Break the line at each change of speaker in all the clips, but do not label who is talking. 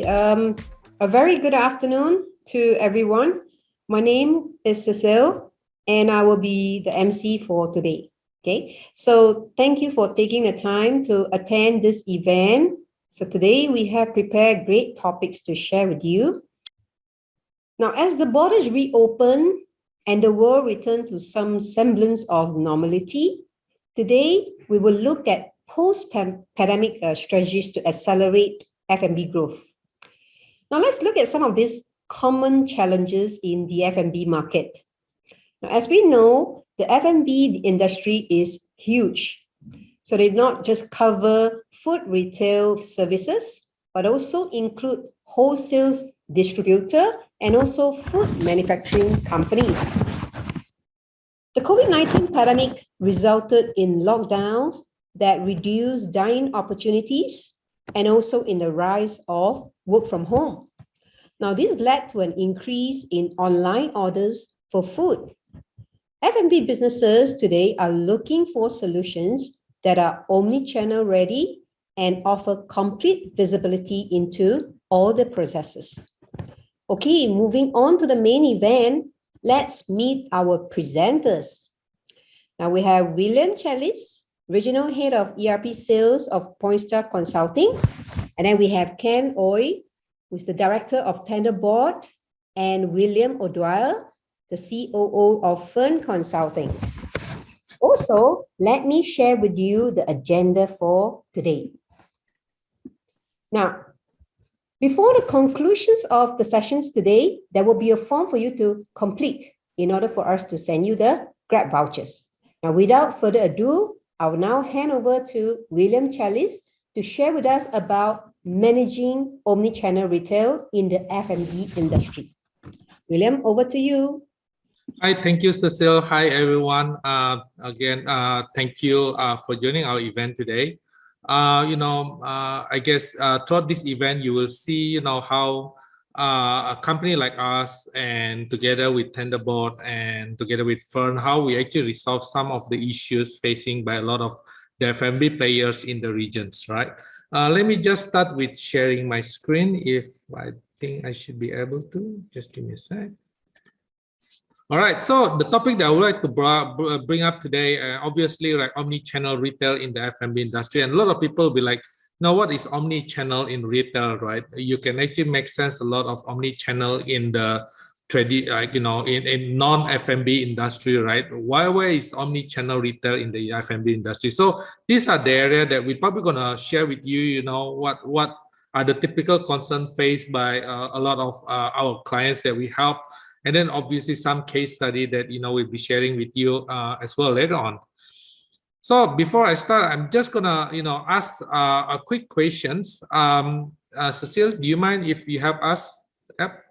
Okay, a very good afternoon to everyone. My name is Cecile, and I will be the MC for today. Okay, so thank you for taking the time to attend this event. So today we have prepared great topics to share with you. Now, as the borders reopen and the world return to some semblance of normality, today we will look at post-pandemic strategies to accelerate F&B growth. Now, let's look at some of these common challenges in the F&B market. Now, as we know, the F&B industry is huge. So they not just cover food retail services, but also include wholesale distributor and also food manufacturing companies. The COVID-19 pandemic resulted in lockdowns that reduced dine-in opportunities and also in the rise of work from home. Now, this led to an increase in online orders for food. F&B businesses today are looking for solutions that are omni-channel ready and offer complete visibility into all the processes. Okay, moving on to the main event, let's meet our presenters. Now we have William Chalice, Regional Head of ERP Sales of PointStar Consulting. And then we have Ken Oy, who's the Director of TenderBoard, and William O'Dwyer, the COO of Fern Consulting. Also, let me share with you the agenda for today. Now, before the conclusions of the sessions today, there will be a form for you to complete in order for us to send you the Grab vouchers. Now, without further ado, I will now hand over to William Chalice to share with us about managing omni-channel retail in the F&B industry. William, over to you.
Hi, thank you, Cecile. Hi, everyone. Again, thank you for joining our event today. I guess throughout this event, you will see, how a company like us and together with TenderBoard and together with Fern, how we actually resolve some of the issues facing by a lot of the F&B players in the regions, right? Let me just start with sharing my screen. If I think I should be able to, just give me a sec. All right, so the topic that I would like to bring up today, obviously, like omni-channel retail in the F&B industry, and a lot of people will be like, now what is omni-channel in retail, right? You can actually make sense a lot of omni-channel in the in non-F&B industry, right? Why is omni-channel retail in the F&B industry? So these are the area that we're probably gonna share with you. What are the typical concerns faced by a lot of our clients that we help. And then obviously some case study that we'll be sharing with you as well later on. So before I start, I'm just gonna ask a quick questions. Cecile, do you mind if you have us? Yep.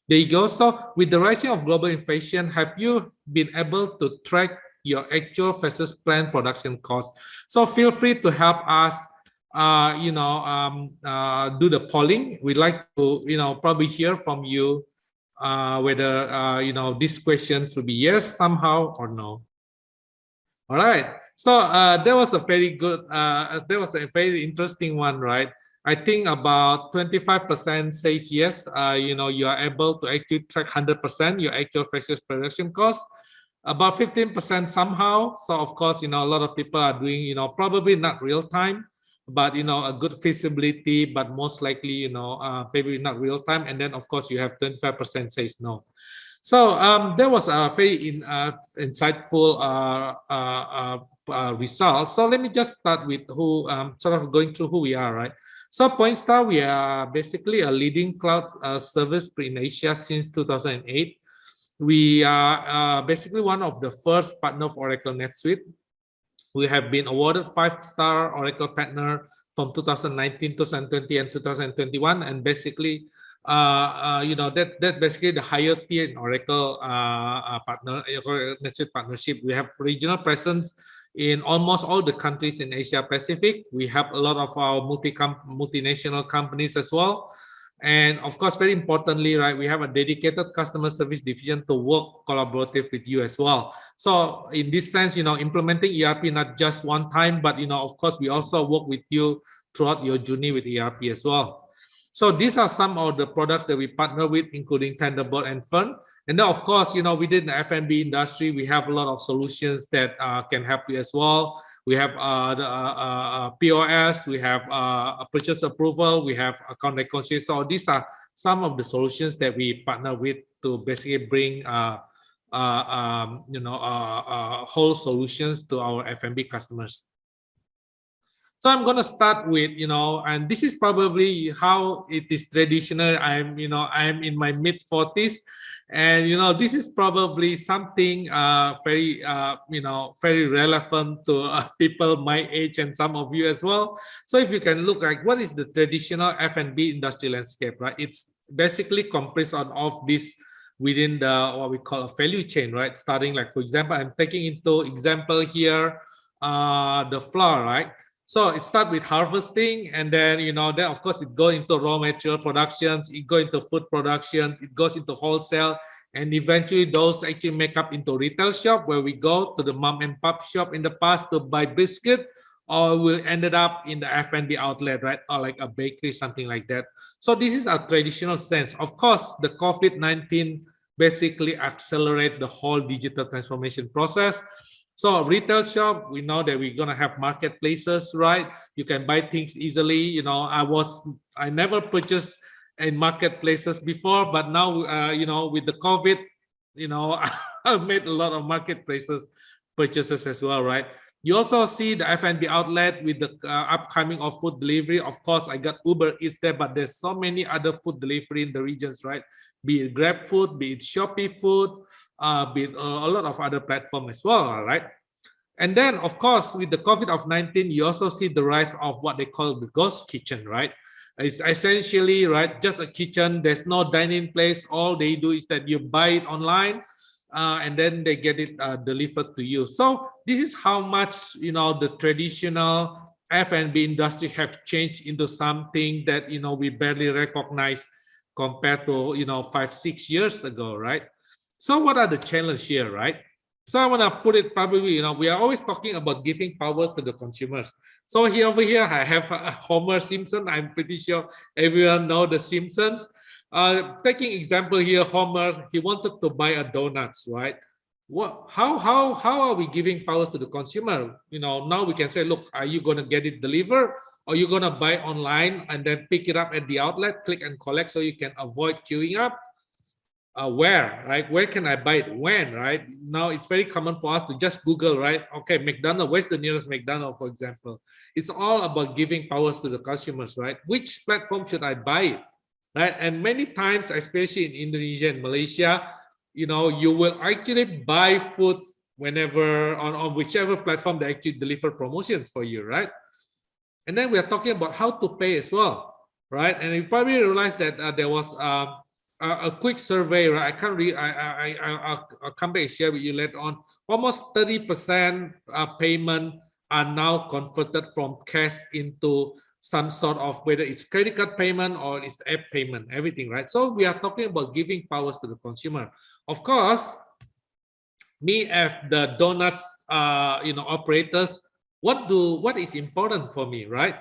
There you go. So with the rising of global inflation, have you been able to track your actual versus planned production costs? So feel free to help us do the polling. We'd like to probably hear from you whether these questions will be yes somehow or no. All right, so that was a very good that was a very interesting one, right? I think about 25% says yes, you are able to actually track 100% your actual versus production cost. About 15% somehow. So of course, a lot of people are doing probably not real time, but a good feasibility, but most likely maybe not real time. And then of course you have 25% says no. So that was a very insightful result. So let me just start with who sort of going through who we are, right? So PointStar, we are basically a leading cloud service in Asia since 2008. We are basically one of the first partner of Oracle NetSuite. We have been awarded 5-star Oracle partner from 2019, 2020, and 2021, and basically, that basically the higher tier in Oracle NetSuite partnership. We have regional presence in almost all the countries in Asia Pacific. We have a lot of our multinational companies as well. And of course, very importantly, right, we have a dedicated customer service division to work collaborative with you as well. So in this sense, implementing ERP not just one time, but of course, we also work with you throughout your journey with ERP as well. So these are some of the products that we partner with, including TenderBoard and Fern. And then, of course, within the F&B industry, we have a lot of solutions that can help you as well. We have the POS, we have a purchase approval, we have account reconciliation. So these are some of the solutions that we partner with to basically bring whole solutions to our F&B customers. So I'm gonna start with, and this is probably how it is traditional. I'm in my mid-40s, and this is probably something very very relevant to people my age and some of you as well. So if you can look like what is the traditional F&B industry landscape, right? It's basically comprised of this within the what we call a value chain, right? Starting like, for example, I'm taking into example here the flour, right? So it starts with harvesting, and then then of course it goes into raw material productions, it goes into food production, it goes into wholesale, and eventually those actually make up into retail shop, where we go to the mom and pop shop in the past to buy biscuit, or we ended up in the F&B outlet, right? Or like a bakery, something like that. So this is a traditional sense. Of course, the COVID-19 basically accelerate the whole digital transformation process. So retail shop, we know that we're gonna have marketplaces, right? You can buy things easily. I never purchased in marketplaces before, but now with the COVID, I made a lot of marketplaces purchases as well, right? You also see the F&B outlet with the upcoming of food delivery. Of course, I got Uber Eats there, but there's so many other food delivery in the regions, right? Be it Grab Food, be it Shopee Food, be it a lot of other platforms as well, right? And then, of course, with the COVID-19, you also see the rise of what they call the ghost kitchen, right? It's essentially, right, just a kitchen. There's no dining place. All they do is that you buy it online, and then they get it delivered to you. So this is how much the traditional F&B industry have changed into something that we barely recognize compared to 5-6 years ago, right? So what are the challenges here, right? So I want to put it probably, we are always talking about giving power to the consumers. So over here, I have Homer Simpson. I'm pretty sure everyone know the Simpsons. Taking example here, Homer, he wanted to buy a donuts, right? How are we giving powers to the consumer? Now we can say, look, are you going to get it delivered, or you're going to buy online and then pick it up at the outlet, click and collect, so you can avoid queuing up? Where, right? Where can I buy it? When, right? Now it's very common for us to just Google, right? Okay, McDonald's, where's the nearest McDonald's, for example? It's all about giving powers to the consumers, right? Which platform should I buy it, right? And many times, especially in Indonesia and Malaysia, you will actually buy foods whenever on whichever platform they actually deliver promotions for you, right? And then we are talking about how to pay as well, right? And you probably realize that there was a quick survey, right? I can't read. I'll come back and share with you later on. Almost 30% payment are now converted from cash into some sort of, whether it's credit card payment or it's app payment, everything, right? So we are talking about giving powers to the consumer. Of course, me as the donuts, operators, what is important for me, right?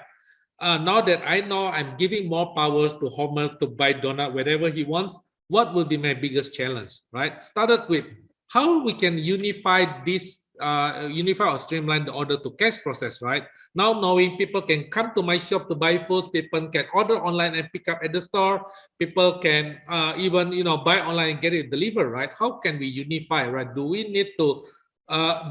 Now that I know I'm giving more powers to Homer to buy donut wherever he wants, what will be my biggest challenge, right? Started with how we can unify this, unify or streamline the order to cash process, right? Now knowing people can come to my shop to buy foods, people can order online and pick up at the store, people can even buy online and get it delivered, right? How can we unify, right? Do we need to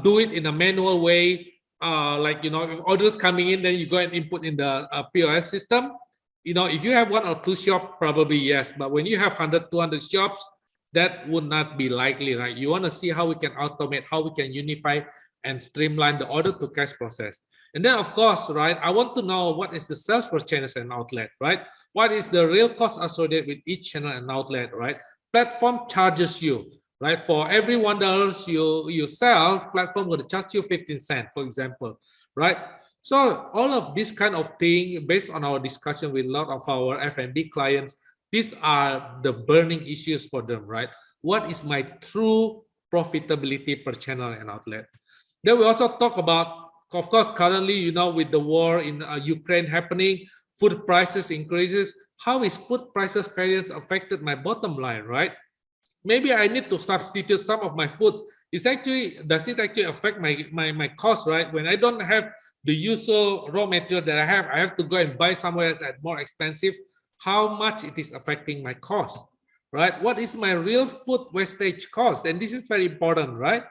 do it in a manual way? Like if orders coming in, then you go and input in the POS system. If you have 1 or 2 shops, probably yes, but when you have 100, 200 shops, that would not be likely, right? You want to see how we can automate, how we can unify and streamline the order to cash process. And then, of course, right, I want to know what is the sales per channel and outlet, right? What is the real cost associated with each channel and outlet, right? Platform charges you, right? For every $1 you sell, platform will charge you 15 cents, for example, right? So all of this kind of thing, based on our discussion with a lot of our F&B clients, these are the burning issues for them, right? What is my true profitability per channel and outlet? Then we also talk about, of course, currently, with the war in Ukraine happening, food prices increases, how is food prices variance affected my bottom line, right? Maybe I need to substitute some of my foods. Does it actually affect my cost, right? When I don't have the usual raw material that I have to go and buy somewhere else at more expensive. How much it is affecting my cost, right? What is my real food wastage cost? And this is very important, right?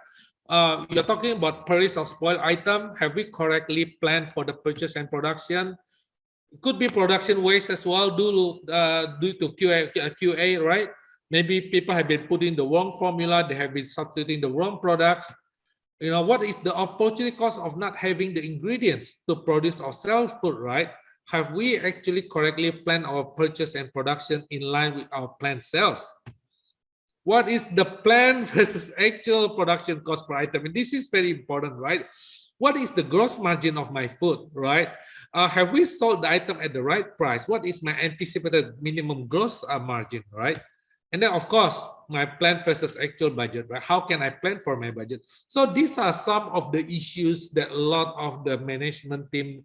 You're talking about purchase of spoiled item. Have we correctly planned for the purchase and production? It could be production waste as well due to QA, right? Maybe people have been putting the wrong formula, they have been substituting the wrong products. You know, what is the opportunity cost of not having the ingredients to produce or sell food, right? Have we actually correctly planned our purchase and production in line with our planned sales? What is the plan versus actual production cost per item? And this is very important, right? What is the gross margin of my food, right? Have we sold the item at the right price? What is my anticipated minimum gross margin, right? And then, of course, my plan versus actual budget, right? How can I plan for my budget? So these are some of the issues that a lot of the management team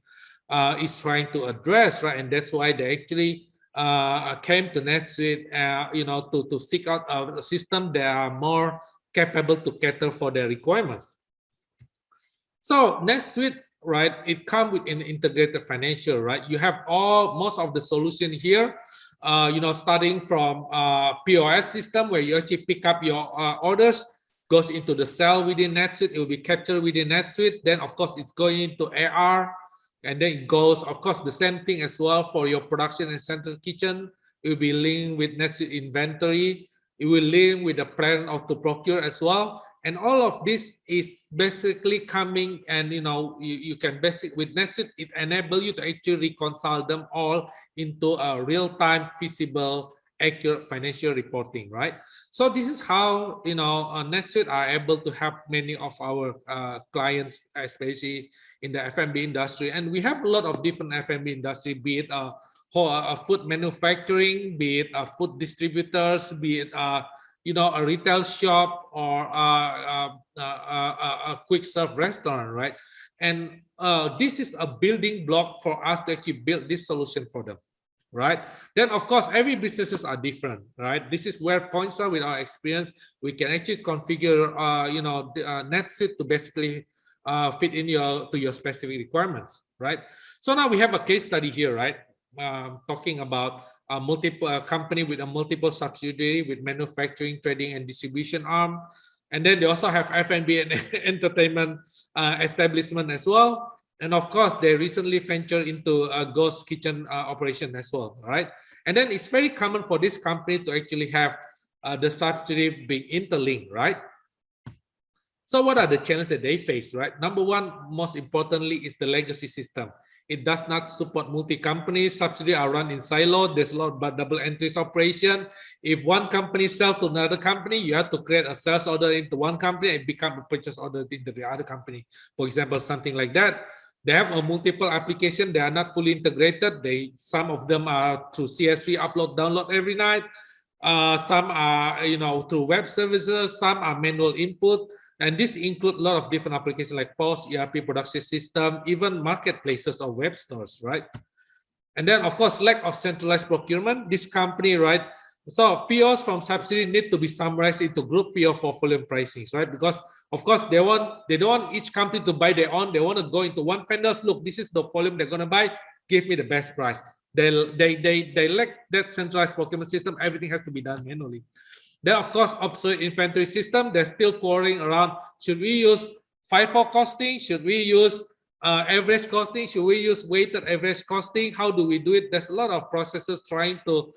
is trying to address, right? And that's why they actually came to NetSuite, you know, to seek out a system that are more capable to cater for their requirements. So NetSuite, right? It comes with an integrated financial, right? You have most of the solution here. You know, starting from POS system where you actually pick up your orders, goes into the cell within NetSuite, it will be captured within NetSuite. Then, of course, it's going into AR, and then it goes, of course, the same thing as well for your production and central kitchen. It will be linked with NetSuite inventory. It will link with the plan of to procure as well. And all of this is basically coming, and you know, you can with NetSuite, it enables you to actually reconcile them all into a real-time, feasible, accurate financial reporting, right? So this is how, you know, NetSuite are able to help many of our clients, especially in the F&B industry. And we have a lot of different F&B industry, be it food manufacturing, be it food distributors, be it you know, a retail shop or a quick serve restaurant, right? And this is a building block for us to actually build this solution for them, right? Then, of course, every businesses are different, right? This is where PointStar, with our experience, we can actually configure, you know, NetSuite to basically fit in to your specific requirements, right? So now we have a case study here, right? Talking about a multiple company with a multiple subsidiary with manufacturing, trading, and distribution arm. And then they also have F&B and entertainment establishment as well. And of course, they recently ventured into a ghost kitchen operation as well, right? And then it's very common for this company to actually have the subsidiary being interlinked, right? So what are the challenges that they face, right? Number one, most importantly, is the legacy system. It does not support multi-companies. Subsidiaries are run in silo. There's a lot of double entries operation. If one company sells to another company, you have to create a sales order into one company and become a purchase order into the other company. For example, something like that. They have a multiple application. They are not fully integrated. Some of them are through CSV upload, download every night. Some are, you know, through web services. Some are manual input. And this includes a lot of different applications like POS, ERP production system, even marketplaces or web stores, right? And then, of course, lack of centralized procurement. This company, right? So POs from subsidy need to be summarized into group PO for volume pricings, right? Because, of course, they don't want each company to buy their own. They want to go into one vendor's. Look, this is the volume they're going to buy. Give me the best price. They lack that centralized procurement system. Everything has to be done manually. Then, of course, obsolete inventory system. They're still quarreling around, should we use FIFO costing? Should we use average costing? Should we use weighted average costing? How do we do it? There's a lot of processes trying to,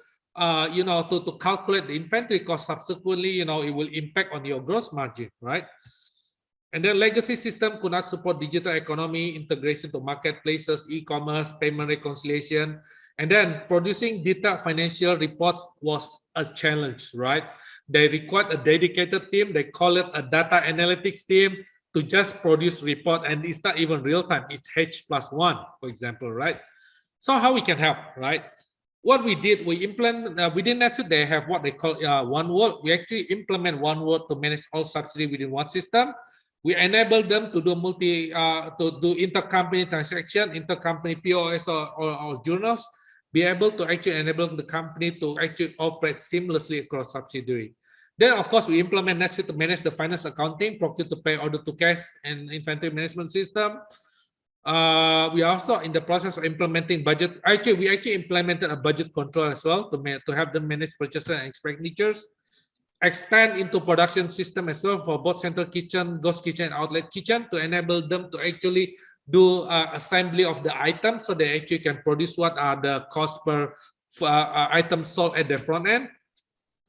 you know, to calculate the inventory cost. Subsequently, you know, it will impact on your gross margin, right? And then legacy system could not support digital economy, integration to marketplaces, e-commerce, payment reconciliation. And then producing detailed financial reports was a challenge, right? They required a dedicated team. They call it a data analytics team to just produce report. And it's not even real time. It's H+1, for example, right? So how we can help, right? What we did, we implement within NetSuite, they have what they call OneWorld. We actually implement OneWorld to manage all subsidy within one system. We enable them to do intercompany transaction, intercompany POS or journals, be able to actually enable the company to actually operate seamlessly across subsidiary. Then, of course, we implement NetSuite to manage the finance, accounting, procure to pay, order to cash, and inventory management system. We are also in the process of implementing budget. We actually implemented a budget control as well to have them manage purchases and expenditures. Expand into production system as well for both central kitchen, ghost kitchen, and outlet kitchen to enable them to actually do assembly of the items so they actually can produce what are the cost per item sold at the front end.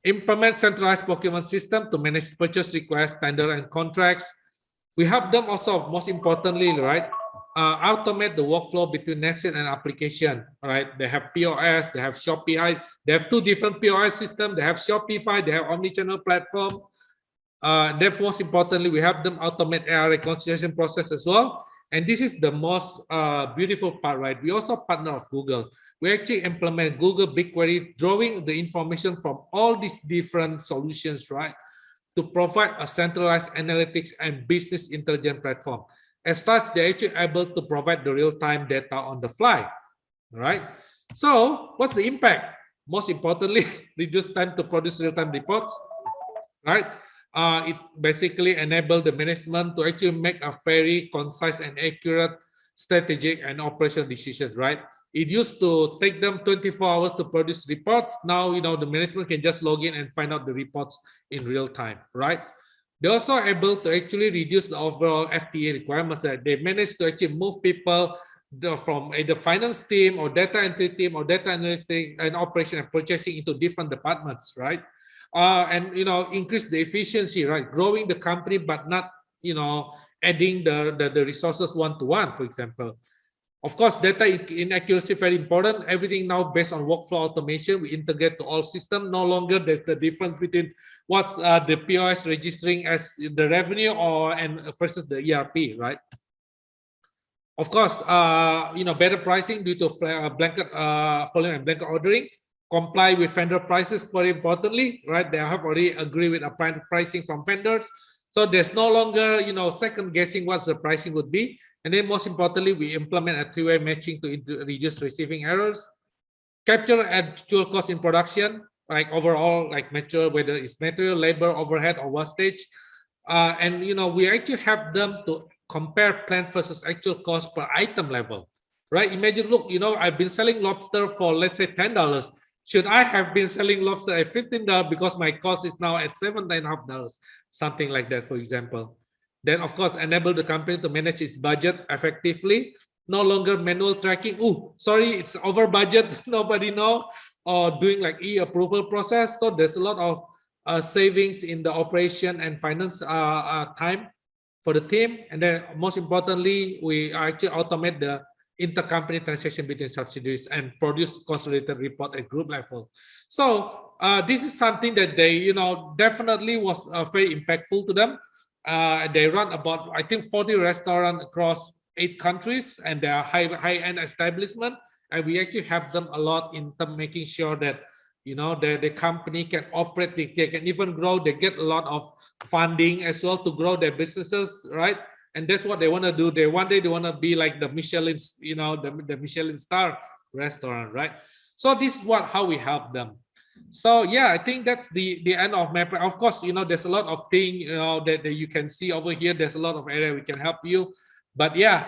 Implement centralized procurement system to manage purchase requests, tender, and contracts. We help them also, most importantly, right, automate the workflow between NetSuite and application. Right, they have POS, they have Shopify, they have two different POS systems. They have Shopify, they have omnichannel platform. Therefore, most importantly, we help them automate AR reconciliation process as well. And this is the most beautiful part, right? We also partner with Google. We actually implement Google BigQuery, drawing the information from all these different solutions, right, to provide a centralized analytics and business intelligence platform. As such, they're actually able to provide the real-time data on the fly, right? So what's the impact? Most importantly, reduce time to produce real-time reports, right? It basically enables the management to actually make a very concise and accurate strategic and operational decisions, right? It used to take them 24 hours to produce reports. Now, the management can just log in and find out the reports in real time, right? They're also able to actually reduce the overall FTA requirements. That they manage to actually move people from either finance team or data entry team or data analyst and operation and purchasing into different departments, right? And increase the efficiency, right? Growing the company, but not adding the resources one-to-one, for example. Of course, data inaccuracy very important. Everything now based on workflow automation. We integrate to all systems. No longer there's the difference between what's the POS registering as the revenue and versus the ERP, right? Of course, better pricing due to blanket volume and blanket ordering. Comply with vendor prices, very importantly, right? They have already agreed with applied pricing from vendors. So there's no longer, second guessing what the pricing would be. And then most importantly, we implement a three-way matching to reduce receiving errors. Capture actual cost in production, like overall, like whether it's material, labor, overhead, or wastage. And, we actually have them to compare plant versus actual cost per item level, right? Imagine, look, I've been selling lobster for, let's say, $10. Should I have been selling lobster at $15 because my cost is now at $7.5, something like that, for example. Then, of course, enable the company to manage its budget effectively. No longer manual tracking. Oh, sorry, it's over budget. Nobody know. Or doing like e-approval process. So there's a lot of savings in the operation and finance time for the team. And then, most importantly, we actually automate the intercompany transaction between subsidiaries and produce consolidated report at group level. So this is something that they, definitely was very impactful to them. They run about, I think, 40 restaurants across 8 countries, and they are high-end establishment. And we actually have them a lot in making sure that, the company can operate, they can even grow. They get a lot of funding as well to grow their businesses, right? And that's what they want to do. One day they want to be like the Michelin, the Michelin star restaurant, right? So this is how we help them. So yeah, I think that's the end of my. Of course, there's a lot of things that you can see over here. There's a lot of area we can help you. But yeah,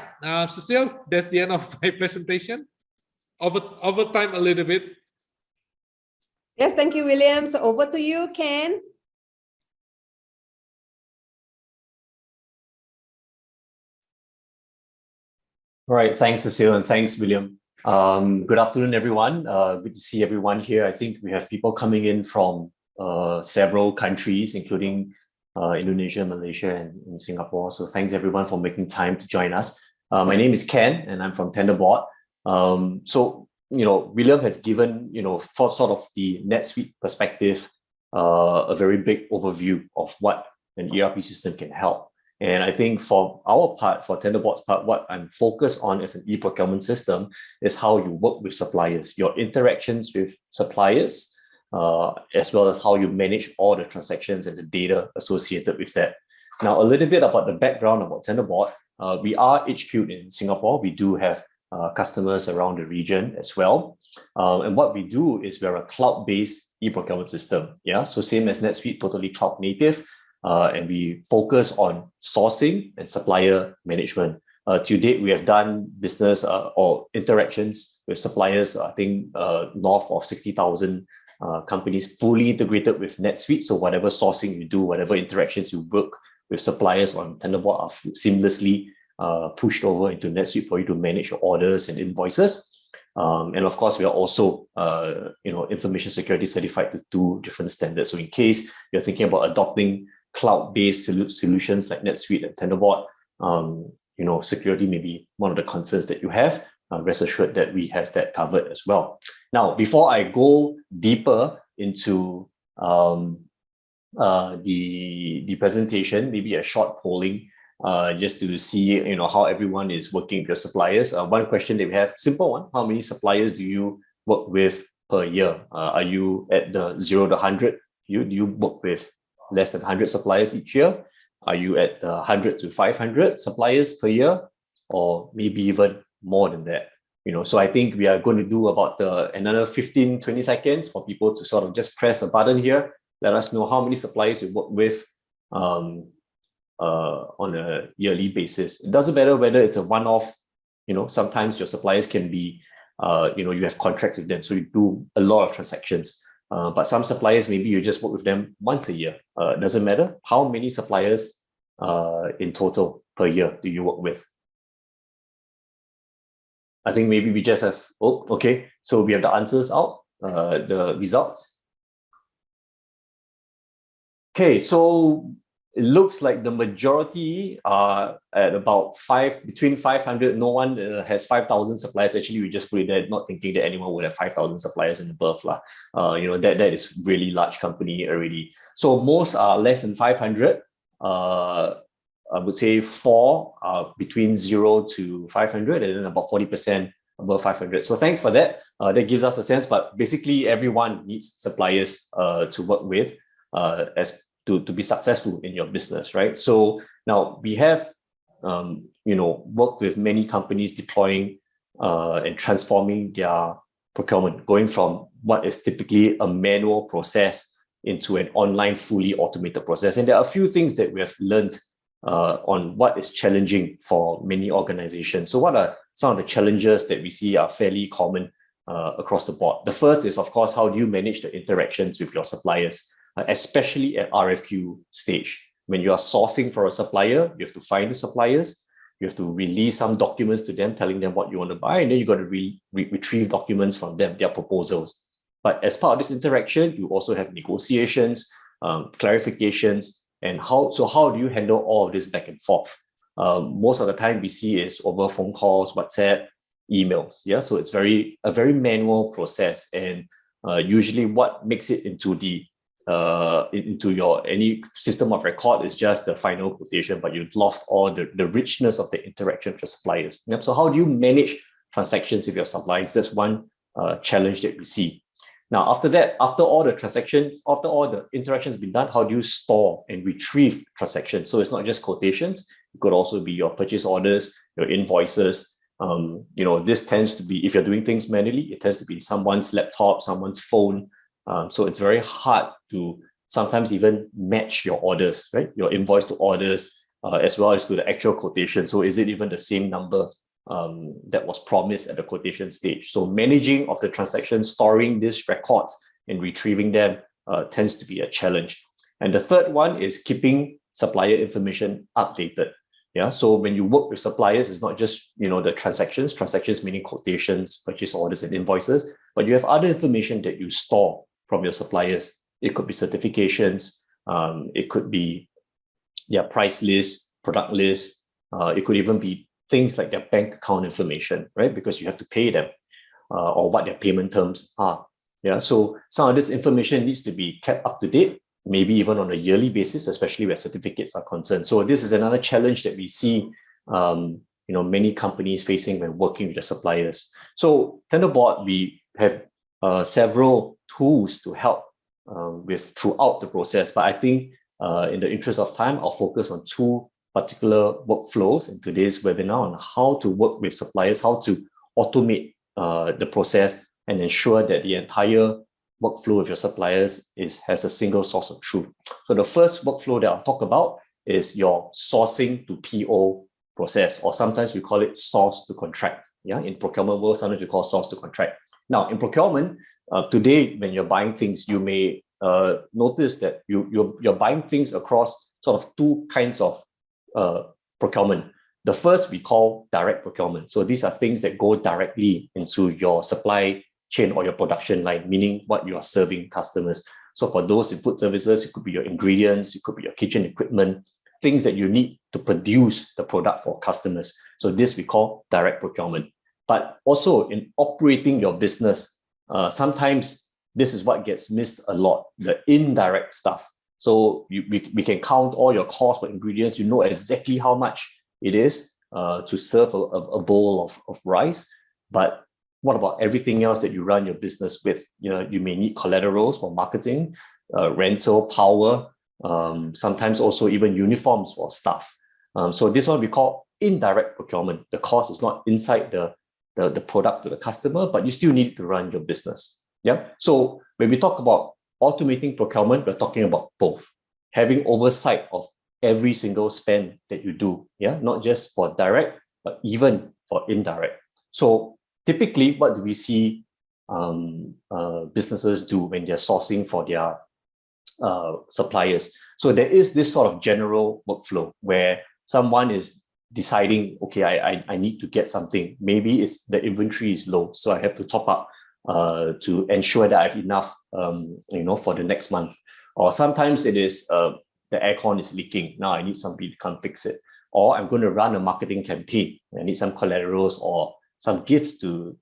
Cecile, that's the end of my presentation. Over time a little bit.
Yes, thank you, William. So over to you, Ken.
All right, thanks, Cecile, and thanks, William. Good afternoon, everyone. Good to see everyone here. I think we have people coming in from several countries, including Indonesia, Malaysia, and Singapore. So thanks, everyone, for making time to join us. My name is Ken, and I'm from TenderBoard. William has given, for sort of the NetSuite perspective, a very big overview of what an ERP system can help. And I think for our part, for TenderBoard's part, what I'm focused on as an e-procurement system is how you work with suppliers, your interactions with suppliers, as well as how you manage all the transactions and the data associated with that. Now, a little bit about the background about TenderBoard. We are HQ'd in Singapore. We do have customers around the region as well. And what we do is we're a cloud-based e-procurement system. Yeah, so same as NetSuite, totally cloud native. And we focus on sourcing and supplier management. To date, we have done business or interactions with suppliers, I think north of 60,000 companies fully integrated with NetSuite. So whatever sourcing you do, whatever interactions you work with suppliers on TenderBoard are seamlessly pushed over into NetSuite for you to manage your orders and invoices. And of course, we are also, information security certified to 2 different standards. So in case you're thinking about adopting cloud-based solutions like NetSuite and TenderBoard, security may be one of the concerns that you have. Rest assured that we have that covered as well. Now, before I go deeper into the presentation, maybe a short polling just to see how everyone is working with your suppliers. One question that we have, simple one: how many suppliers do you work with per year? Are you at the 0 to 100? Do you work with less than 100 suppliers each year? Are you at 100 to 500 suppliers per year, or maybe even more than that? So I think we are going to do about another 15-20 seconds for people to sort of just press a button here. Let us know how many suppliers you work with on a yearly basis. It doesn't matter whether it's a one-off. Sometimes your suppliers can be, you have contracts with them, so you do a lot of transactions. But some suppliers, maybe you just work with them once a year. It doesn't matter. How many suppliers in total per year do you work with? I think maybe we just have, okay. So we have the answers out, the results. Okay, so it looks like the majority are at about between 500. No one has 5,000 suppliers. Actually, we just put it there, not thinking that anyone would have 5,000 suppliers and above. That is really large company already. So most are less than 500. I would say 4 are between 0 to 500, and then about 40% above 500. So thanks for that. That gives us a sense, but basically everyone needs suppliers to work with to be successful in your business, right? So now we have, worked with many companies deploying and transforming their procurement, going from what is typically a manual process into an online, fully automated process. And there are a few things that we have learned on what is challenging for many organizations. So what are some of the challenges that we see are fairly common across the board? The first is, of course, how do you manage the interactions with your suppliers, especially at RFQ stage? When you are sourcing for a supplier, you have to find the suppliers, you have to release some documents to them telling them what you want to buy, and then you got to retrieve documents from them, their proposals. But as part of this interaction, you also have negotiations, clarifications, and how do you handle all of this back and forth? Most of the time we see is over phone calls, WhatsApp, emails. Yeah, so it's a very manual process, and usually what makes it into your any system of record is just the final quotation, but you've lost all the richness of the interaction with your suppliers. Yep. So how do you manage transactions with your suppliers? That's one challenge that we see. Now, after that, after all the interactions have been done, how do you store and retrieve transactions? So it's not just quotations. It could also be your purchase orders, your invoices. This tends to be, if you're doing things manually, it tends to be someone's laptop, someone's phone. So it's very hard to sometimes even match your orders, right? Your invoice to orders, as well as to the actual quotation. So is it even the same number that was promised at the quotation stage? So managing of the transaction, storing these records and retrieving them tends to be a challenge. And the third one is keeping supplier information updated. Yeah. So when you work with suppliers, it's not just the transactions meaning quotations, purchase orders, and invoices, but you have other information that you store from your suppliers. It could be certifications, it could be price lists, product lists, it could even be things like their bank account information, right? Because you have to pay them, or what their payment terms are. Yeah, so some of this information needs to be kept up to date, maybe even on a yearly basis, especially where certificates are concerned. So this is another challenge that we see, many companies facing when working with their suppliers. So TenderBoard, we have several tools to help throughout the process, but I think in the interest of time, I'll focus on two particular workflows in today's webinar on how to work with suppliers, how to automate the process and ensure that the entire workflow of your suppliers has a single source of truth. So the first workflow that I'll talk about is your sourcing to PO process, or sometimes we call it source to contract. Yeah, in procurement world, sometimes we call source to contract. Now, in procurement, today, when you're buying things, you may notice that you're buying things across sort of two kinds of procurement. The first we call direct procurement. So these are things that go directly into your supply chain or your production line, meaning what you are serving customers. So for those in food services, it could be your ingredients, it could be your kitchen equipment, things that you need to produce the product for customers. So this we call direct procurement. But also in operating your business, sometimes this is what gets missed a lot, the indirect stuff. So we can count all your costs for ingredients. You know exactly how much it is to serve a bowl of rice. But what about everything else that you run your business with? You know, you may need collaterals for marketing, rental, power, sometimes also even uniforms for staff. So this one we call indirect procurement. The cost is not inside the product to the customer, but you still need to run your business. Yeah. So when we talk about automating procurement, we're talking about both. Having oversight of every single spend that you do. Yeah, not just for direct, but even for indirect. So typically, what do we see businesses do when they're sourcing for their suppliers? So there is this sort of general workflow where someone is deciding, okay, I need to get something. Maybe it's the inventory is low, so I have to top up to ensure that I have enough, for the next month. Or sometimes it is the aircon is leaking. Now I need somebody to come fix it. Or I'm going to run a marketing campaign. I need some collaterals or some gifts to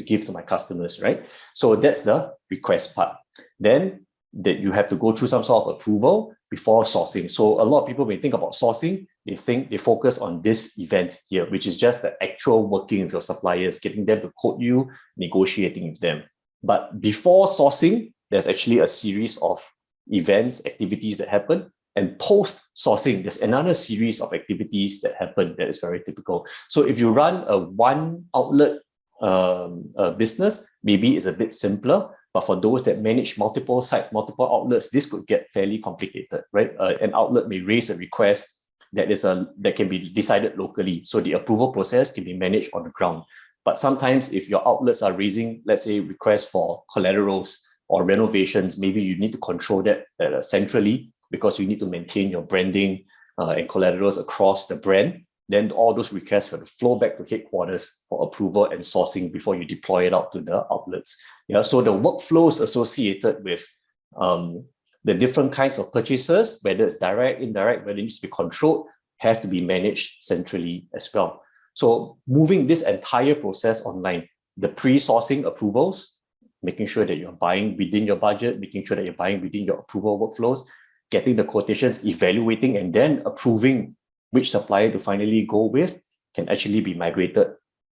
give to my customers, right? So that's the request part. Then that you have to go through some sort of approval before sourcing. So a lot of people, when they think about sourcing, they focus on this event here, which is just the actual working with your suppliers, getting them to quote you, negotiating with them. But before sourcing, there's actually a series of events, activities that happen. And post-sourcing, there's another series of activities that happen that is very typical. So if you run a one outlet business, maybe it's a bit simpler. But for those that manage multiple sites, multiple outlets, this could get fairly complicated, right? An outlet may raise a request that can be decided locally. So the approval process can be managed on the ground. But sometimes if your outlets are raising, let's say, requests for collaterals or renovations, maybe you need to control that centrally because you need to maintain your branding and collaterals across the brand. Then all those requests have to flow back to headquarters for approval and sourcing before you deploy it out to the outlets. Yeah, so the workflows associated with the different kinds of purchases, whether it's direct, indirect, whether it needs to be controlled, have to be managed centrally as well. So moving this entire process online, the pre-sourcing approvals, making sure that you're buying within your budget, making sure that you're buying within your approval workflows, getting the quotations, evaluating, and then approving which supplier to finally go with can actually be migrated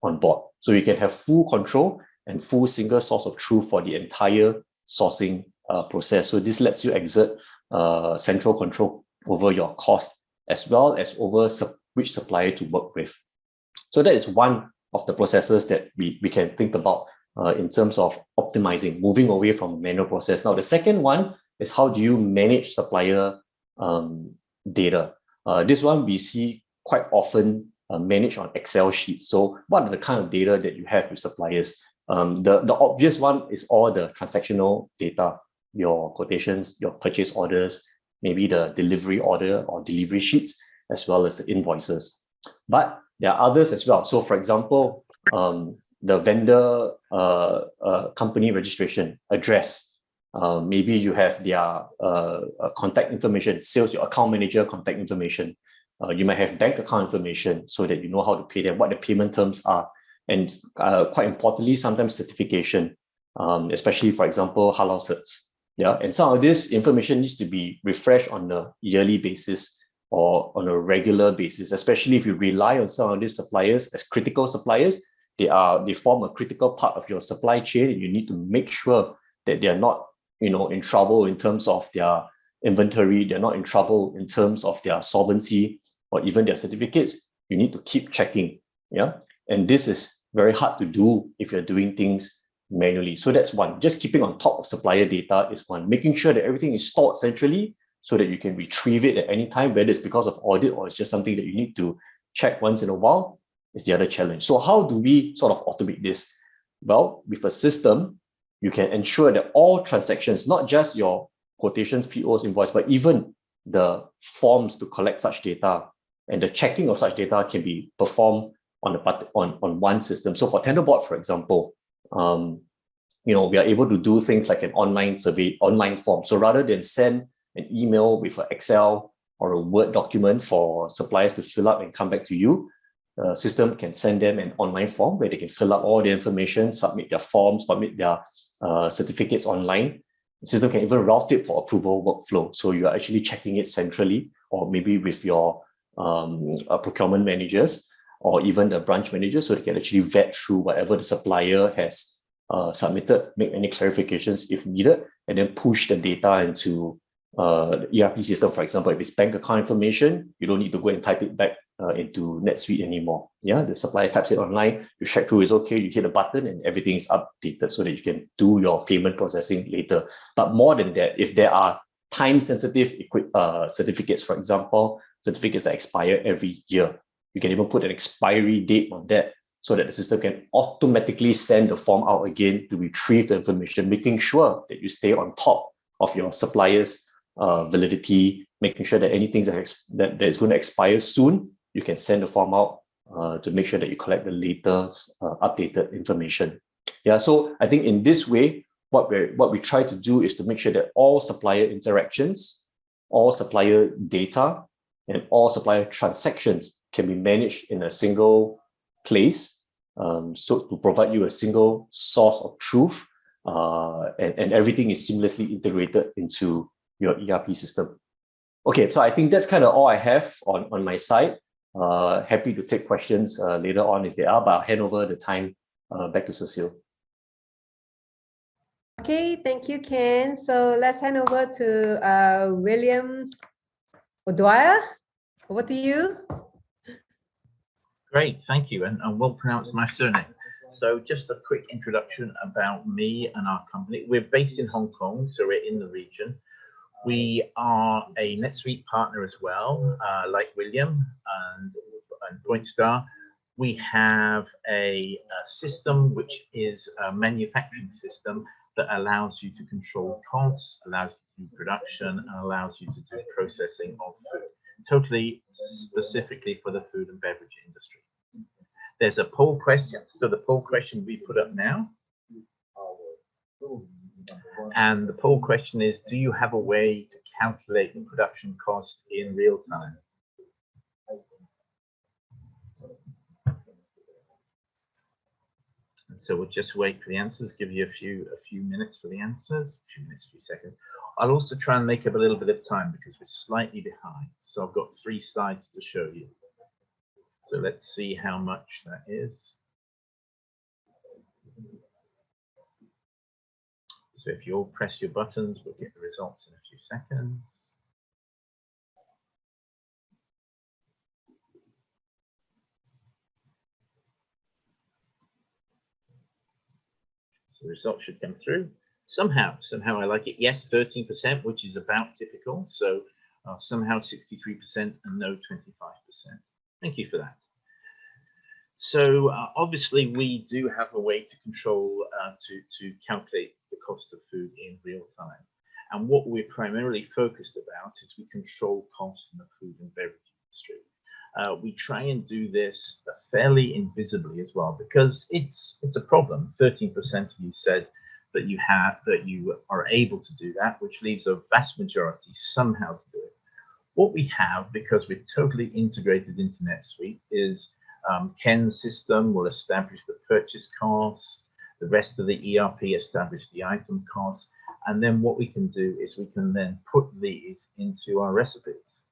on board. So you can have full control and full single source of truth for the entire sourcing process. So this lets you exert central control over your cost as well as over which supplier to work with. So that is one of the processes that we can think about in terms of optimizing, moving away from manual process. Now, the second one is how do you manage supplier data? This one we see quite often managed on Excel sheets. So what are the kind of data that you have with suppliers? The obvious one is all the transactional data, your quotations, your purchase orders, maybe the delivery order or delivery sheets, as well as the invoices. But there are others as well. So for example, the vendor company registration, address, maybe you have their contact information, sales, your account manager contact information. You might have bank account information so that you know how to pay them, what the payment terms are. And quite importantly, sometimes certification, especially, for example, halal certs. Yeah, and some of this information needs to be refreshed on a yearly basis or on a regular basis, especially if you rely on some of these suppliers as critical suppliers. They form a critical part of your supply chain, and you need to make sure that they are not, in trouble in terms of their inventory, they're not in trouble in terms of their solvency or even their certificates, you need to keep checking. Yeah. And this is very hard to do if you're doing things manually. So that's one. Just keeping on top of supplier data is one. Making sure that everything is stored centrally so that you can retrieve it at any time, whether it's because of audit or it's just something that you need to check once in a while, is the other challenge. So how do we sort of automate this? Well, with a system, you can ensure that all transactions, not just your quotations, POs, invoice, but even the forms to collect such data and the checking of such data can be performed on one system. So for TenderBoard, for example, we are able to do things like an online survey, online form. So rather than send an email with an Excel or a Word document for suppliers to fill up and come back to you, the system can send them an online form where they can fill up all the information, submit their forms, submit their certificates online. The system can even route it for approval workflow. So you're actually checking it centrally, or maybe with your procurement managers or even the branch managers, so they can actually vet through whatever the supplier has submitted, make any clarifications if needed, and then push the data into the ERP system. For example, if it's bank account information, you don't need to go and type it back into NetSuite anymore. Yeah, the supplier types it online, you check through it's okay, you hit a button and everything is updated so that you can do your payment processing later. But more than that, if there are time-sensitive certificates, for example, certificates that expire every year, you can even put an expiry date on that so that the system can automatically send the form out again to retrieve the information, making sure that you stay on top of your supplier's validity, making sure that anything that is going to expire soon, you can send the form out to make sure that you collect the latest updated information. Yeah, so I think in this way, what we try to do is to make sure that all supplier interactions, all supplier data, and all supplier transactions can be managed in a single place, so to provide you a single source of truth, and everything is seamlessly integrated into your ERP system. Okay, so I think that's kind of all I have on my side. Happy to take questions later on if there are, but I'll hand over the time back to Cecile.
Okay, thank you, Ken. So let's hand over to William O'Dwyer. Over to you.
Great, thank you, and well pronounced my surname. So just a quick introduction about me and our company. We're based in Hong Kong, so we're in the region. We are a NetSuite partner as well, like William and PointStar. We have a system which is a manufacturing system that allows you to control costs, allows you to do production, and allows you to do processing of food, totally specifically for the food and beverage industry. There's a poll question. So the poll question we put up now. And the poll question is, do you have a way to calculate the production cost in real time? And so we'll just wait for the answers, give you a few minutes for the answers, a few seconds. I'll also try and make up a little bit of time because we're slightly behind. So I've got 3 slides to show you. So let's see how much that is. So if you all press your buttons, we'll get the results in a few seconds. So the results should come through. Somehow I like it. Yes, 13%, which is about typical. So somehow 63% and no 25%. Thank you for that. So obviously we do have a way to control, to calculate the cost of food in real time. And what we're primarily focused about is we control costs in the food and beverage industry. We try and do this fairly invisibly as well, because it's a problem. 13% of you said that you are able to do that, which leaves a vast majority somehow to do it. What we have, because we're totally integrated into NetSuite, is Ken's system will establish the purchase costs, the rest of the ERP establish the item costs, and then what we can do is we can then put these into our recipes.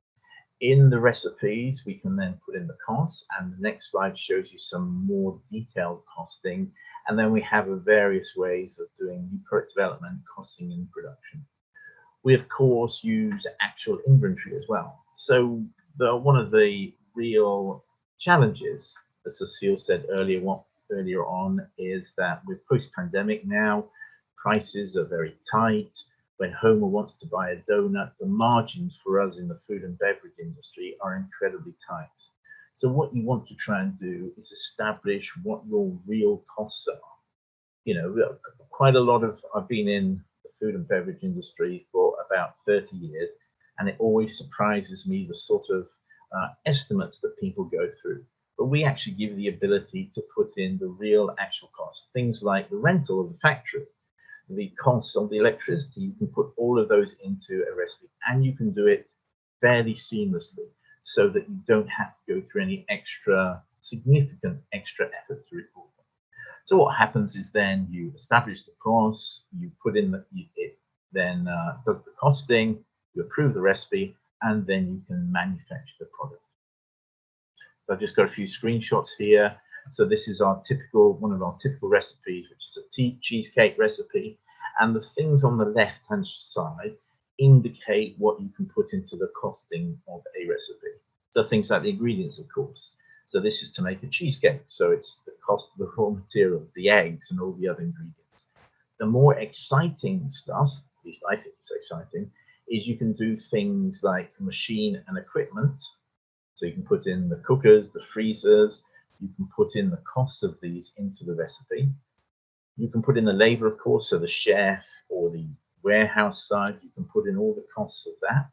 In the recipes, we can then put in the costs, and the next slide shows you some more detailed costing, and then we have various ways of doing new product development, costing, and production. We of course use actual inventory as well. So one of the real challenges, as Cecile said earlier on, is that with post-pandemic now, prices are very tight. When Homer wants to buy a donut, the margins for us in the food and beverage industry are incredibly tight. So what you want to try and do is establish what your real costs are. You know, quite a lot of, I've been in the food and beverage industry for about 30 years, and it always surprises me the sort of estimates that people go through. But we actually give the ability to put in the real actual costs, things like the rental of the factory, the costs of the electricity. You can put all of those into a recipe, and you can do it fairly seamlessly so that you don't have to go through any significant extra effort to record them. So what happens is then you establish the costs, you put in it then does the costing, you approve the recipe, and then you can manufacture the product. So I've just got a few screenshots here. So this is one of our typical recipes, which is a cheesecake recipe. And the things on the left-hand side indicate what you can put into the costing of a recipe. So things like the ingredients, of course. So this is to make a cheesecake. So it's the cost of the raw materials, the eggs, and all the other ingredients. The more exciting stuff, at least I think it's exciting, is you can do things like machine and equipment. So you can put in the cookers, the freezers, you can put in the costs of these into the recipe. You can put in the labor, of course, so the chef or the warehouse side, you can put in all the costs of that.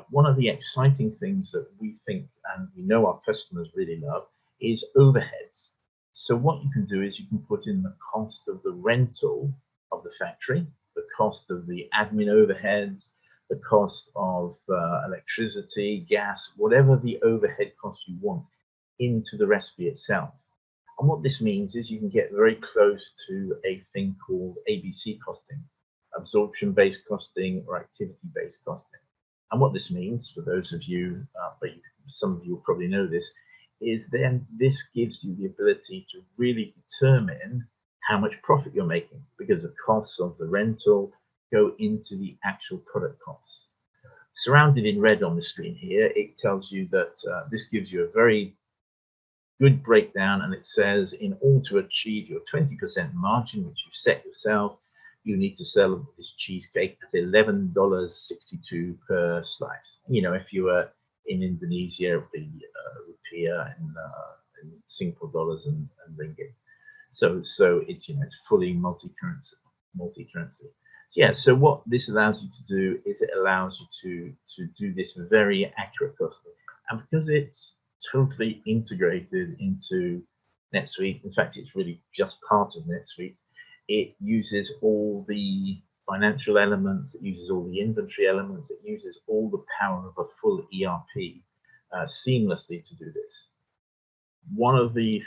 One of the exciting things that we think and we know our customers really love is overheads. So what you can do is you can put in the cost of the rental of the factory, the cost of the admin overheads, the cost of electricity, gas, whatever the overhead costs you want into the recipe itself. And what this means is you can get very close to a thing called ABC costing, absorption-based costing or activity-based costing. And what this means, for those of you, but some of you will probably know this, is then this gives you the ability to really determine how much profit you're making, because the costs of the rental go into the actual product costs. Surrounded in red on the screen here, it tells you that this gives you a very good breakdown, and it says in order to achieve your 20% margin, which you've set yourself, you need to sell this cheesecake at $11.62 per slice. You know, if you were in Indonesia, the rupiah and Singapore dollars and ringgit. So it's, you know, it's fully multi-currency. So yeah, so what this allows you to do is it allows you to do this very accurate costing. And because it's totally integrated into NetSuite, in fact, it's really just part of NetSuite, it uses all the financial elements, it uses all the inventory elements, it uses all the power of a full ERP seamlessly to do this. One of the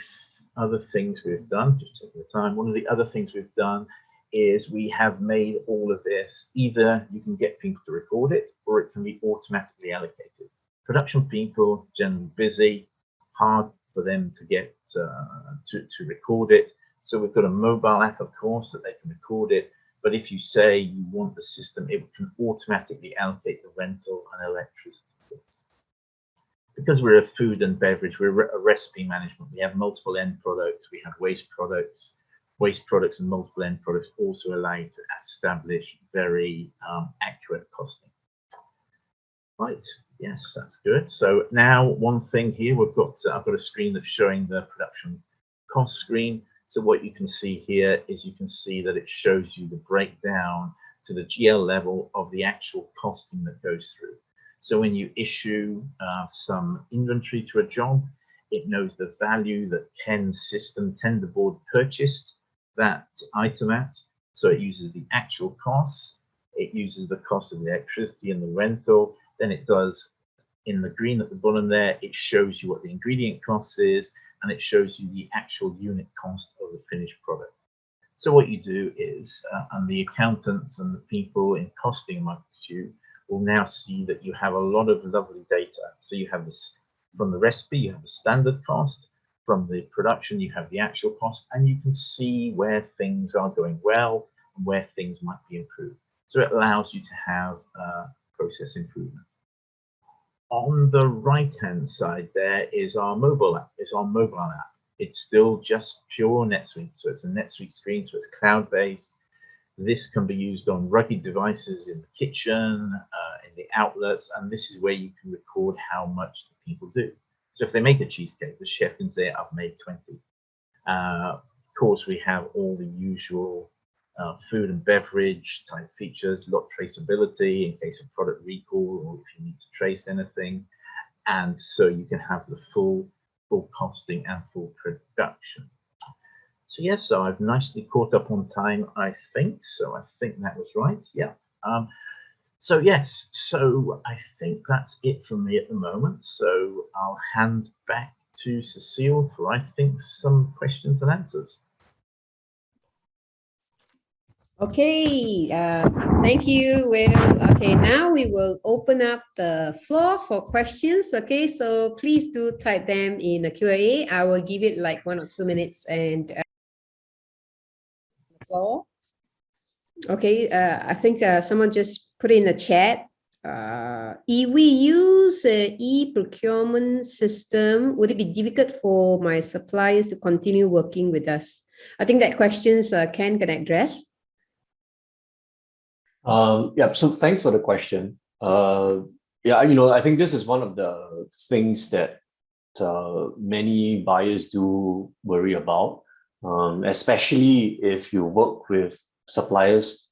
other things we've done, just taking the time, one of the other things we've done is we have made all of this, either you can get people to record it or it can be automatically allocated. Production people, generally busy, hard for them to get to record it. So we've got a mobile app, of course, that they can record it. But if you say you want the system, it can automatically allocate the rental and electricity. Because we're a food and beverage, we're a recipe management. We have multiple end products. We have waste products and multiple end products also allow you to establish very accurate costing. Right, yes, that's good. So now one thing here, I've got a screen that's showing the production cost screen. So what you can see here is you can see that it shows you the breakdown to the GL level of the actual costing that goes through. So when you issue some inventory to a job, it knows the value that Ken's system TenderBoard purchased that item at. So it uses the actual costs, it uses the cost of the electricity and the rental. Then it does, in the green at the bottom there, it shows you what the ingredient cost is, and it shows you the actual unit cost of the finished product. So what you do is, and the accountants and the people in costing amongst you will now see that you have a lot of lovely data. So you have this, from the recipe, you have the standard cost, from the production, you have the actual cost, and you can see where things are going well and where things might be improved. So it allows you to have process improvement. On the right-hand side, there is our mobile app. It's our mobile app. It's still just pure NetSuite. So it's a NetSuite screen, so it's cloud-based. This can be used on rugged devices in the kitchen, in the outlets, and this is where you can record how much the people do. So if they make a cheesecake, the chef can say, I've made 20. Of course, we have all the usual food and beverage type features, lot traceability in case of product recall or if you need to trace anything. And so you can have the full costing and full production. So yes, so I've nicely caught up on time, I think. So I think that was right. Yeah. So yes, so I think that's it from me at the moment. So I'll hand back to Cecile for, I think, some questions and answers.
Okay, thank you, Will. Okay, now we will open up the floor for questions. Okay, so please do type them in the Q&A. I will give it like 1 or 2 minutes and floor. Okay, I think someone just put in the chat. If we use an e-procurement system, would it be difficult for my suppliers to continue working with us? I think that questions Ken can address.
Yeah, so thanks for the question. Yeah, I think this is one of the things that many buyers do worry about, especially if you work with suppliers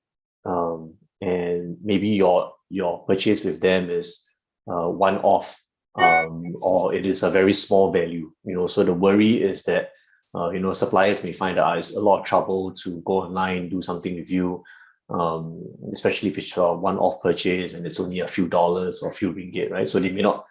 and maybe your purchase with them is one-off or it is a very small value. So the worry is that suppliers may find that it's a lot of trouble to go online, do something with you. Especially if it's a one-off purchase and it's only a few dollars or a few ringgit, right? So they may not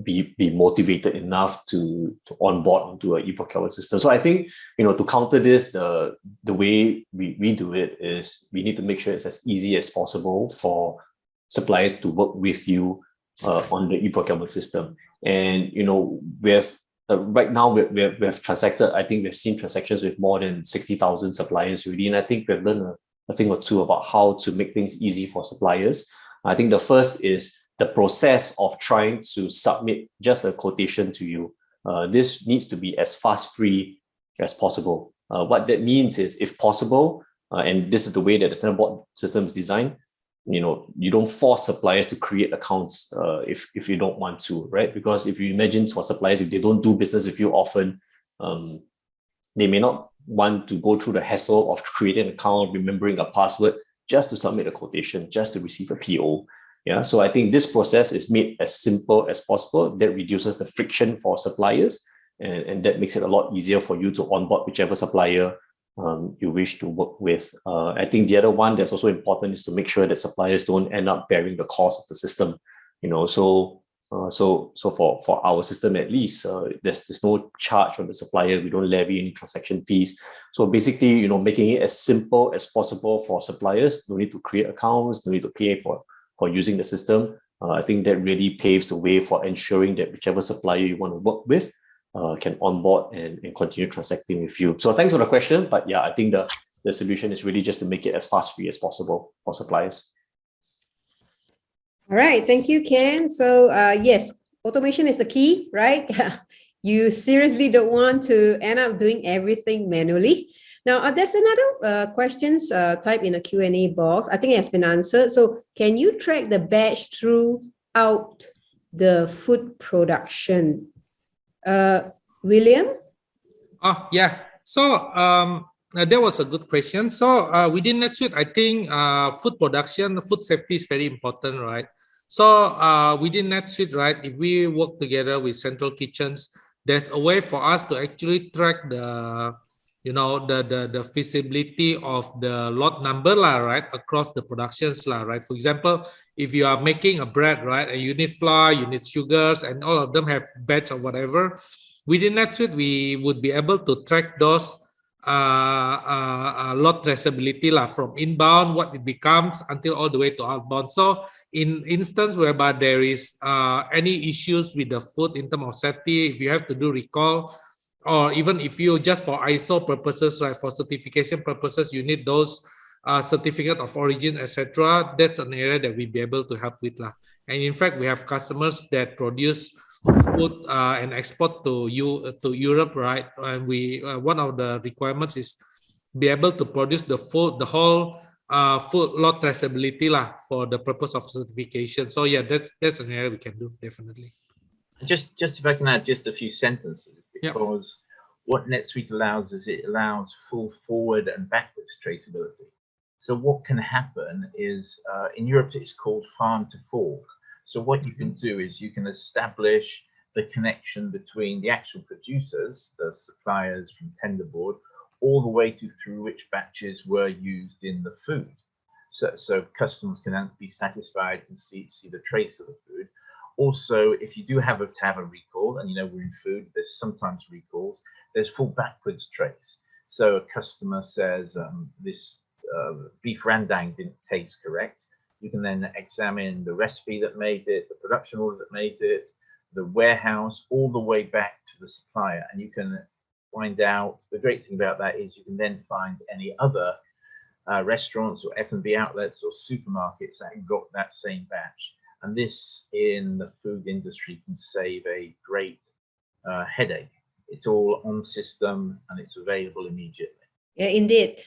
be motivated enough to onboard onto an e-procurement system. So I think, to counter this, the way we do it is we need to make sure it's as easy as possible for suppliers to work with you on the e-procurement system. And, we have right now we have transacted, I think we've seen transactions with more than 60,000 suppliers already. And I think we've learned a thing or two about how to make things easy for suppliers. I think the first is the process of trying to submit just a quotation to you. This needs to be as fast-free as possible. What that means is, if possible, and this is the way that the TenderBoard system is designed, you don't force suppliers to create accounts if you don't want to, right? Because if you imagine for suppliers, if they don't do business with you often, they may not want to go through the hassle of creating an account, remembering a password just to submit a quotation, just to receive a PO. Yeah, so I think this process is made as simple as possible. That reduces the friction for suppliers, and that makes it a lot easier for you to onboard whichever supplier you wish to work with. I think the other one that's also important is to make sure that suppliers don't end up bearing the cost of the system. So for our system at least, there's no charge from the supplier. We don't levy any transaction fees. So basically, making it as simple as possible for suppliers. No need to create accounts, no need to pay for using the system. I think that really paves the way for ensuring that whichever supplier you want to work with can onboard and continue transacting with you. So thanks for the question. But yeah, I think the solution is really just to make it as fast-free as possible for suppliers.
All right, thank you, Ken. So yes, automation is the key, right? You seriously don't want to end up doing everything manually. Now, there's another questions type in the Q&A box. I think it has been answered. So can you track the batch throughout the food production? William?
Oh, yeah. So that was a good question. So within NetSuite, I think food production, food safety is very important, right? So within NetSuite, right, if we work together with central kitchens, there's a way for us to actually track the feasibility of the lot number, right, across the productions, right? For example, if you are making a bread, right, and you need flour, you need sugars, and all of them have batch or whatever, within NetSuite, we would be able to track those lot traceability from inbound, what it becomes, until all the way to outbound. So in instance whereby there is any issues with the food in terms of safety, if you have to do recall, or even if you just for ISO purposes, right, for certification purposes, you need those certificate of origin, etc. That's an area that we'll be able to help with lah. And in fact, we have customers that produce food and export to Europe, right? And we one of the requirements is be able to produce the whole food lot traceability lah for the purpose of certification. So yeah, that's an area we can do definitely.
Just if I can add just a few sentences, because what NetSuite allows is it allows full forward and backwards traceability. So what can happen is in Europe it's called farm to fork. So what you can do is you can establish the connection between the actual producers, the suppliers from TenderBoard, all the way through which batches were used in the food. So customers can be satisfied and see the trace of the food. Also, if you do have to have a recall, and you know we're in food, there's sometimes recalls, there's full backwards trace. So a customer says this beef rendang didn't taste correct. You can then examine the recipe that made it, the production order that made it, the warehouse, all the way back to the supplier. And you can find out, the great thing about that is you can then find any other restaurants or F&B outlets or supermarkets that have got that same batch. And this in the food industry can save a great headache. It's all on system and it's available immediately.
Yeah, indeed.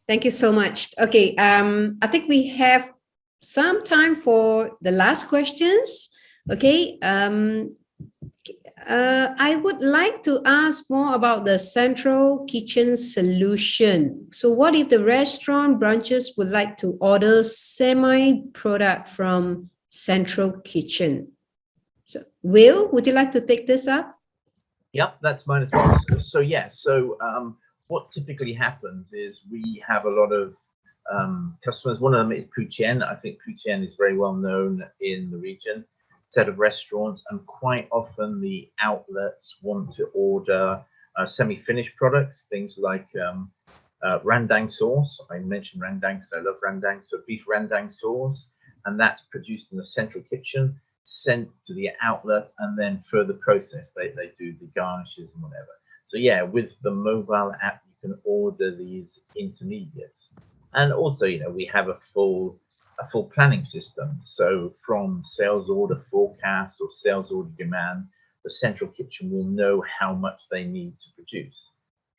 Thank you so much. Okay, I think we have some time for the last questions. Okay, I would like to ask more about the central kitchen solution. So what if the restaurant branches would like to order semi-product from central kitchen? So Will, would you like to take this up?
Yep, that's mine as well. So yeah, what typically happens is we have a lot of customers. One of them is Puchen. I think Puchen is very well known in the region, set of restaurants, and quite often the outlets want to order semi-finished products, things like rendang sauce. I mentioned rendang because I love rendang. So beef rendang sauce, and that's produced in the central kitchen, sent to the outlet, and then further processed. They do the garnishes and whatever. So yeah, with the mobile app, you can order these intermediates. And also, you know, we have a full planning system. So from sales order forecast or sales order demand, the central kitchen will know how much they need to produce.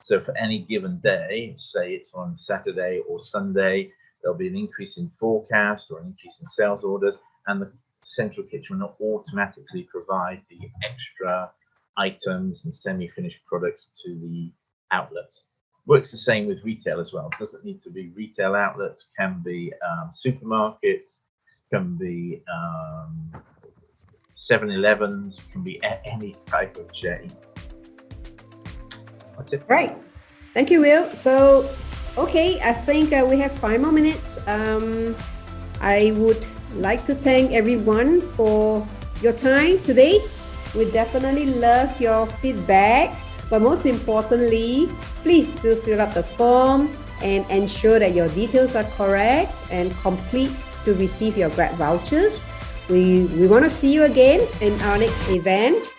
So for any given day, say it's on Saturday or Sunday, there'll be an increase in forecast or an increase in sales orders, and the central kitchen will automatically provide the extra items and semi-finished products to the outlets. Works the same with retail as well. It doesn't need to be retail outlets, can be supermarkets, can be 7-Elevens, can be any type of chain. That's it.
Right. Thank you, Will. So, okay, I think we have 5 more minutes. I would like to thank everyone for your time today. We definitely love your feedback, but most importantly, please do fill up the form and ensure that your details are correct and complete to receive your Grab vouchers. We want to see you again in our next event.